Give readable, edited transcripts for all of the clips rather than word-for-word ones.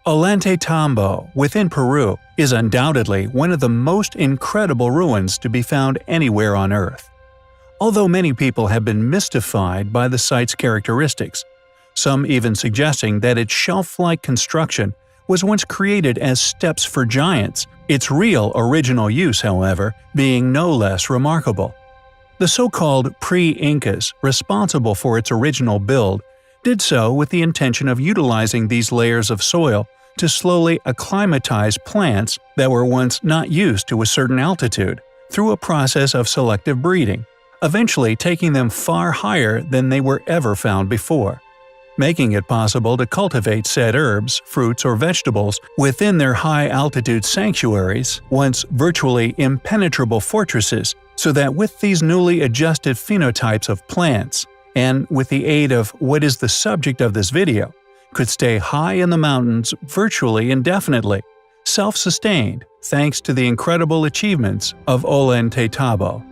Ollantaytambo, within Peru, is undoubtedly one of the most incredible ruins to be found anywhere on Earth. Although many people have been mystified by the site's characteristics, some even suggesting that its shelf-like construction was once created as steps for giants, its real original use, however, being no less remarkable. The so-called pre-Incas, responsible for its original build, did so with the intention of utilizing these layers of soil to slowly acclimatize plants that were once not used to a certain altitude, through a process of selective breeding, eventually taking them far higher than they were ever found before, making it possible to cultivate said herbs, fruits, or vegetables within their high-altitude sanctuaries, once virtually impenetrable fortresses, so that with these newly adjusted phenotypes of plants, and with the aid of what is the subject of this video, could stay high in the mountains virtually indefinitely, self-sustained thanks to the incredible achievements of Ollantaytambo.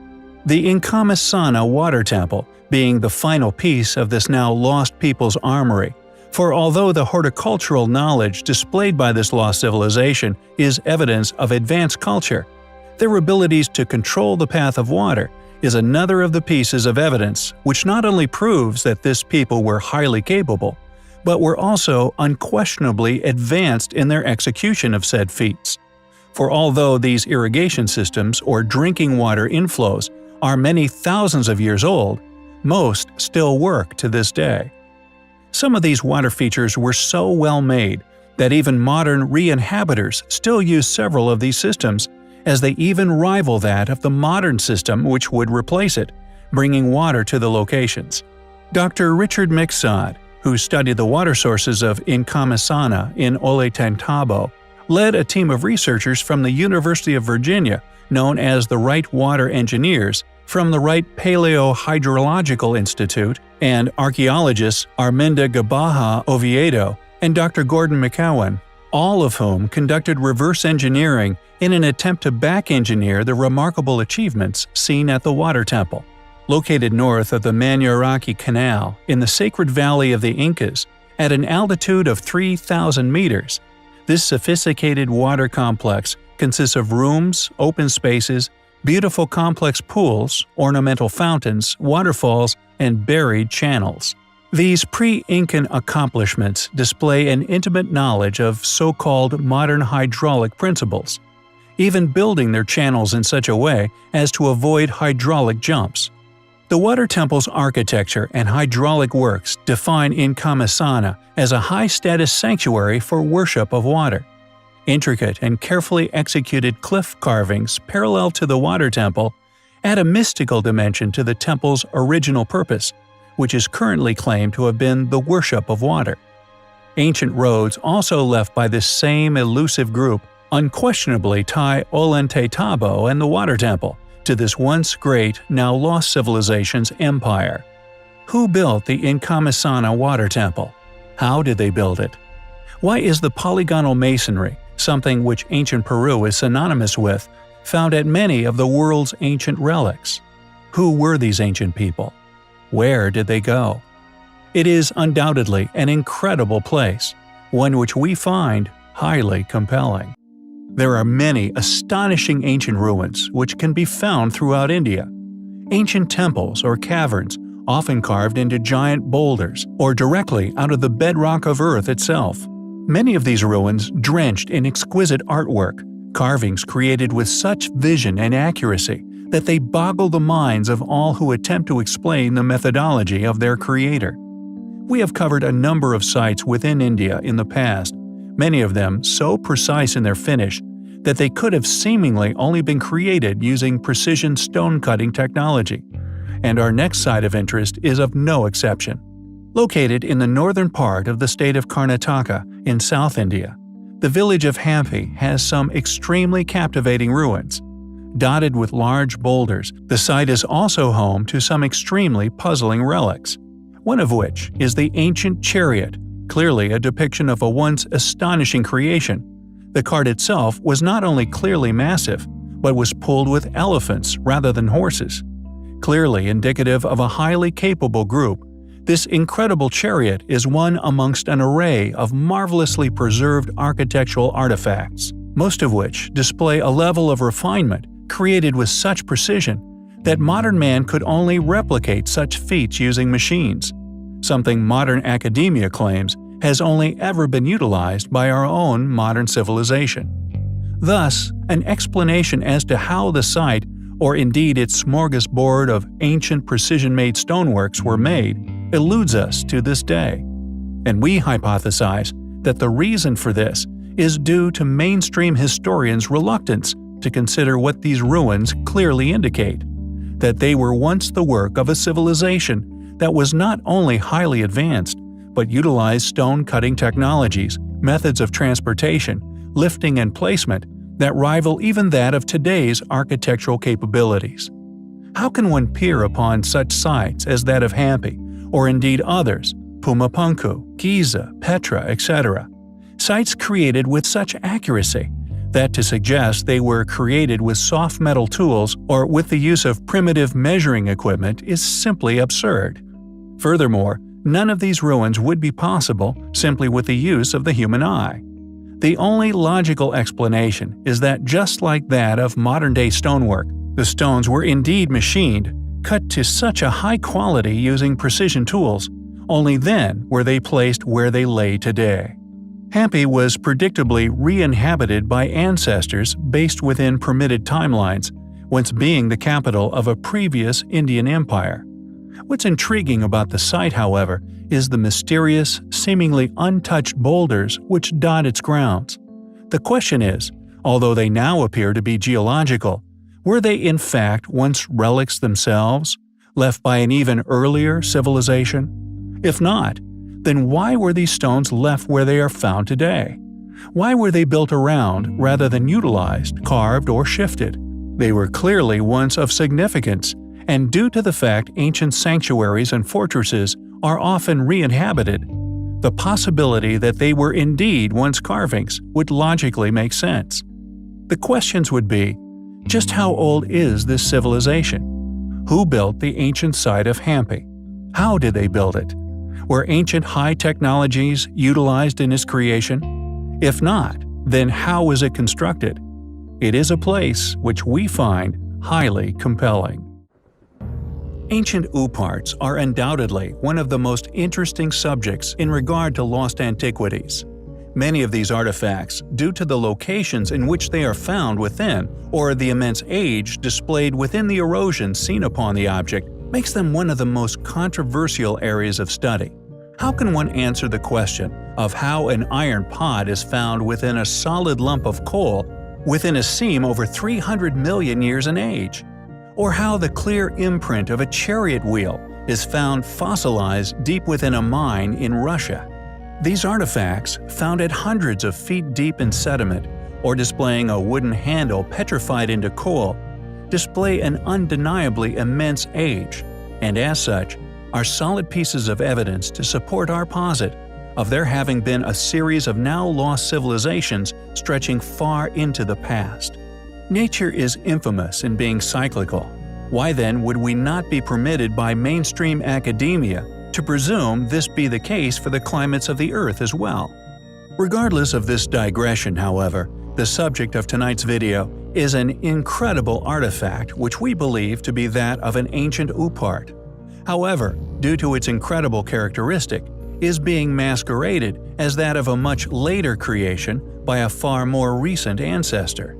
The Incamisana water temple being the final piece of this now lost people's armory, for although the horticultural knowledge displayed by this lost civilization is evidence of advanced culture, their abilities to control the path of water is another of the pieces of evidence which not only proves that this people were highly capable, but were also unquestionably advanced in their execution of said feats. For although these irrigation systems or drinking water inflows are many thousands of years old, most still work to this day. Some of these water features were so well made that even modern re-inhabitors still use several of these systems, as they even rival that of the modern system which would replace it, bringing water to the locations. Dr. Richard Mixod, who studied the water sources of Incamisana in Ollantaytambo, led a team of researchers from the University of Virginia known as the Wright Water Engineers, from the Wright Paleohydrological Institute, and archaeologists Arminda Gabaja Oviedo and Dr. Gordon McCowan, all of whom conducted reverse engineering in an attempt to back-engineer the remarkable achievements seen at the water temple. Located north of the Annunaki Canal in the Sacred Valley of the Incas, at an altitude of 3,000 meters, this sophisticated water complex consists of rooms, open spaces, beautiful complex pools, ornamental fountains, waterfalls, and buried channels. These pre-Incan accomplishments display an intimate knowledge of so-called modern hydraulic principles, even building their channels in such a way as to avoid hydraulic jumps. The water temple's architecture and hydraulic works define Incamisana as a high-status sanctuary for worship of water. Intricate and carefully executed cliff carvings parallel to the water temple add a mystical dimension to the temple's original purpose, which is currently claimed to have been the worship of water. Ancient roads also left by this same elusive group unquestionably tie Ollantaytambo and the water temple to this once great, now lost civilization's empire. Who built the Incamisana water temple? How did they build it? Why is the polygonal masonry, something which ancient Peru is synonymous with, found at many of the world's ancient relics? Who were these ancient people? Where did they go? It is undoubtedly an incredible place, one which we find highly compelling. There are many astonishing ancient ruins which can be found throughout India. Ancient temples or caverns, often carved into giant boulders or directly out of the bedrock of Earth itself. Many of these ruins drenched in exquisite artwork, carvings created with such vision and accuracy that they boggle the minds of all who attempt to explain the methodology of their creator. We have covered a number of sites within India in the past, many of them so precise in their finish that they could have seemingly only been created using precision stone-cutting technology. And our next site of interest is of no exception. Located in the northern part of the state of Karnataka in South India, the village of Hampi has some extremely captivating ruins. Dotted with large boulders, the site is also home to some extremely puzzling relics, one of which is the ancient chariot, clearly a depiction of a once astonishing creation. The cart itself was not only clearly massive, but was pulled with elephants rather than horses. Clearly indicative of a highly capable group, This incredible chariot is one amongst an array of marvelously preserved architectural artifacts, most of which display a level of refinement created with such precision that modern man could only replicate such feats using machines, something modern academia claims has only ever been utilized by our own modern civilization. Thus, an explanation as to how the site, or indeed its smorgasbord of ancient precision-made stoneworks were made, eludes us to this day. And we hypothesize that the reason for this is due to mainstream historians' reluctance to consider what these ruins clearly indicate: that they were once the work of a civilization that was not only highly advanced, but utilized stone-cutting technologies, methods of transportation, lifting and placement that rival even that of today's architectural capabilities. How can one peer upon such sites as that of Hampi, or indeed others, Pumapunku, Giza, Petra, etc., sites created with such accuracy that to suggest they were created with soft metal tools or with the use of primitive measuring equipment is simply absurd. Furthermore, none of these ruins would be possible simply with the use of the human eye. The only logical explanation is that just like that of modern-day stonework, the stones were indeed machined, cut to such a high quality using precision tools, only then were they placed where they lay today. Hampi was predictably re-inhabited by ancestors based within permitted timelines, once being the capital of a previous Indian empire. What's intriguing about the site, however, is the mysterious, seemingly untouched boulders which dot its grounds. The question is, although they now appear to be geological, were they in fact once relics themselves, left by an even earlier civilization? If not, then why were these stones left where they are found today? Why were they built around rather than utilized, carved, or shifted? They were clearly once of significance, and due to the fact ancient sanctuaries and fortresses are often re-inhabited, the possibility that they were indeed once carvings would logically make sense. The questions would be, just how old is this civilization? Who built the ancient site of Hampi? How did they build it? Were ancient high technologies utilized in its creation? If not, then how was it constructed? It is a place which we find highly compelling. Ancient OoPArt's are undoubtedly one of the most interesting subjects in regard to lost antiquities. Many of these artifacts, due to the locations in which they are found within, or the immense age displayed within the erosion seen upon the object, makes them one of the most controversial areas of study. How can one answer the question of how an iron pot is found within a solid lump of coal within a seam over 300 million years in age? Or how the clear imprint of a chariot wheel is found fossilized deep within a mine in Russia? These artifacts, found at hundreds of feet deep in sediment, or displaying a wooden handle petrified into coal, display an undeniably immense age, and as such, are solid pieces of evidence to support our posit of there having been a series of now lost civilizations stretching far into the past. Nature is infamous in being cyclical. Why then would we not be permitted by mainstream academia to presume this be the case for the climates of the Earth as well? Regardless of this digression, however, the subject of tonight's video is an incredible artifact which we believe to be that of an ancient OoPArt. However, due to its incredible characteristic, is being masqueraded as that of a much later creation by a far more recent ancestor.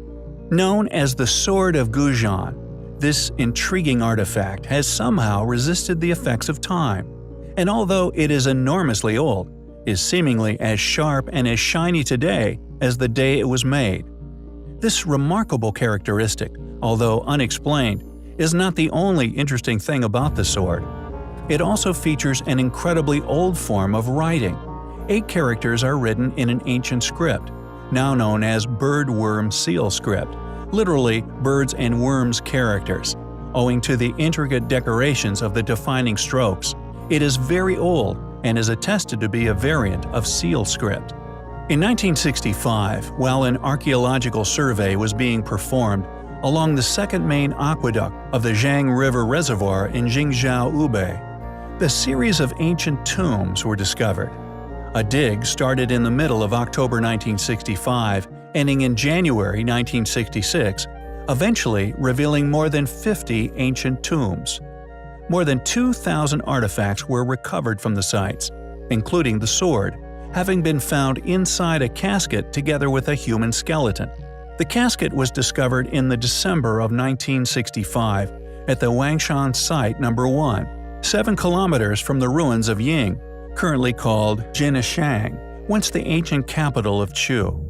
Known as the Sword of Gujan, this intriguing artifact has somehow resisted the effects of time, and although it is enormously old, is seemingly as sharp and as shiny today as the day it was made. This remarkable characteristic, although unexplained, is not the only interesting thing about the sword. It also features an incredibly old form of writing. 8 characters are written in an ancient script, now known as bird-worm seal script, literally birds and worms characters. Owing to the intricate decorations of the defining strokes, it is very old and is attested to be a variant of seal script. In 1965, while an archaeological survey was being performed along the second main aqueduct of the Zhang River Reservoir in Jingzhou, Hubei, The series of ancient tombs were discovered. A dig started in the middle of October 1965, ending in January 1966, eventually revealing more than 50 ancient tombs. More than 2,000 artifacts were recovered from the sites, including the sword, having been found inside a casket together with a human skeleton. The casket was discovered in the December of 1965 at the Wangshan Site No. 1, 7 kilometers from the ruins of Ying, currently called Jinnishang, once the ancient capital of Chu.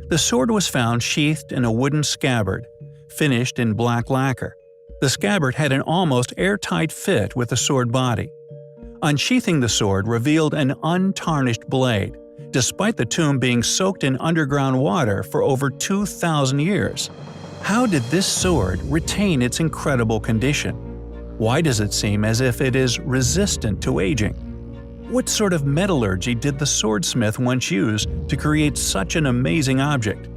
The sword was found sheathed in a wooden scabbard, finished in black lacquer. The scabbard had an almost airtight fit with the sword body. Unsheathing the sword revealed an untarnished blade, despite the tomb being soaked in underground water for over 2,000 years. How did this sword retain its incredible condition? Why does it seem as if it is resistant to aging? What sort of metallurgy did the swordsmith once use to create such an amazing object?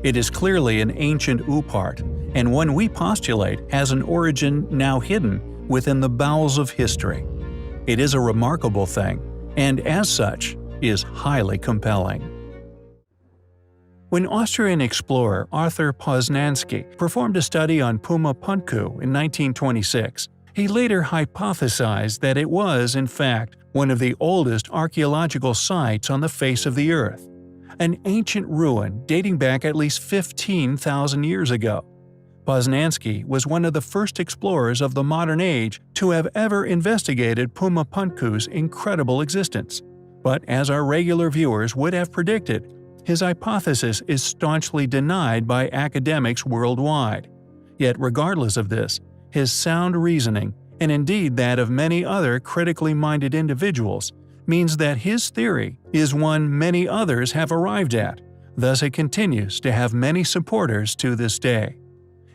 It is clearly an ancient OoPArt, and one we postulate has an origin now hidden within the bowels of history. It is a remarkable thing, and as such, is highly compelling. When Austrian explorer Arthur Poznański performed a study on Puma Punku in 1926, he later hypothesized that it was, in fact, one of the oldest archaeological sites on the face of the Earth, an ancient ruin dating back at least 15,000 years ago. Poznański was one of the first explorers of the modern age to have ever investigated Puma Punku's incredible existence. But as our regular viewers would have predicted, his hypothesis is staunchly denied by academics worldwide. Yet regardless of this, his sound reasoning, and indeed that of many other critically minded individuals, means that his theory is one many others have arrived at, thus it continues to have many supporters to this day.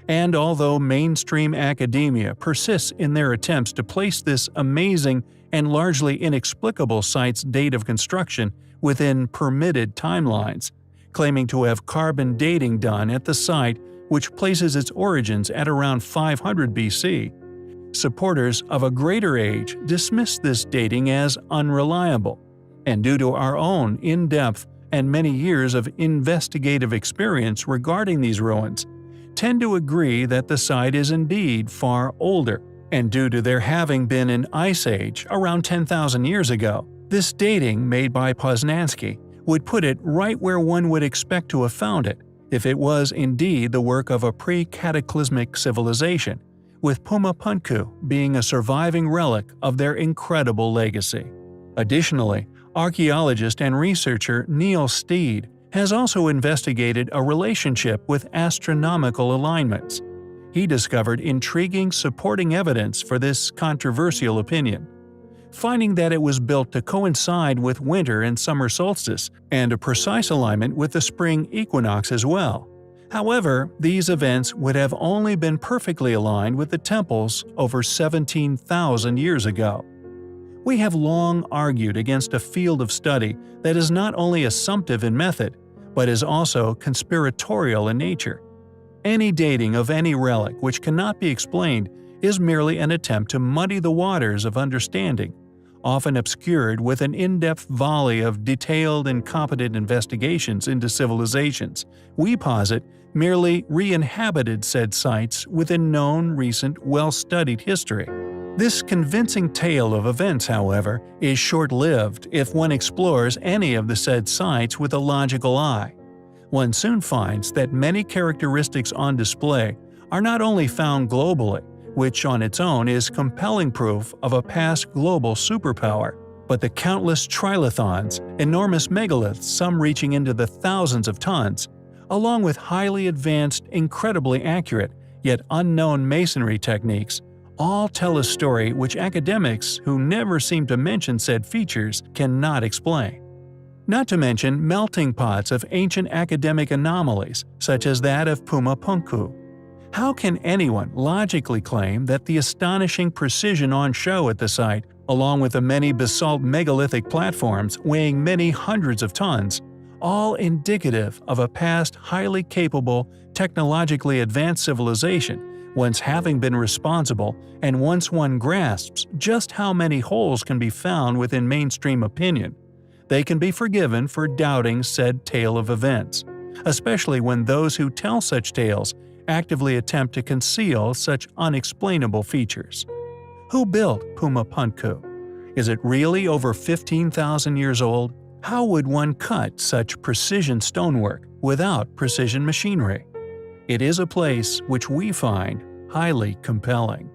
And although mainstream academia persists in their attempts to place this amazing and largely inexplicable site's date of construction within permitted timelines, claiming to have carbon dating done at the site which places its origins at around 500 BC, supporters of a greater age dismiss this dating as unreliable, and due to our own in-depth and many years of investigative experience regarding these ruins, tend to agree that the site is indeed far older, and due to there having been an ice age around 10,000 years ago, this dating made by Poznański would put it right where one would expect to have found it if it was indeed the work of a pre-cataclysmic civilization, with Puma Punku being a surviving relic of their incredible legacy. Additionally, archaeologist and researcher Neil Steed has also investigated a relationship with astronomical alignments. He discovered intriguing supporting evidence for this controversial opinion, finding that it was built to coincide with winter and summer solstice and a precise alignment with the spring equinox as well. However, these events would have only been perfectly aligned with the temples over 17,000 years ago. We have long argued against a field of study that is not only assumptive in method, but is also conspiratorial in nature. Any dating of any relic which cannot be explained is merely an attempt to muddy the waters of understanding, often obscured with an in-depth volley of detailed and competent investigations into civilizations. We posit merely re-inhabited said sites within known, recent, well-studied history. This convincing tale of events, however, is short-lived if one explores any of the said sites with a logical eye. One soon finds that many characteristics on display are not only found globally, which on its own is compelling proof of a past global superpower, but the countless trilithons, enormous megaliths, some reaching into the thousands of tons, along with highly advanced, incredibly accurate, yet unknown masonry techniques, all tell a story which academics who never seem to mention said features cannot explain. Not to mention melting pots of ancient academic anomalies, such as that of Puma Punku. How can anyone logically claim that the astonishing precision on show at the site, along with the many basalt megalithic platforms weighing many hundreds of tons, all indicative of a past highly capable, technologically advanced civilization, Once having been responsible, and once one grasps just how many holes can be found within mainstream opinion, they can be forgiven for doubting said tale of events, especially when those who tell such tales actively attempt to conceal such unexplainable features. Who built Pumapunku? Is it really over 15,000 years old? How would one cut such precision stonework without precision machinery? It is a place which we find highly compelling.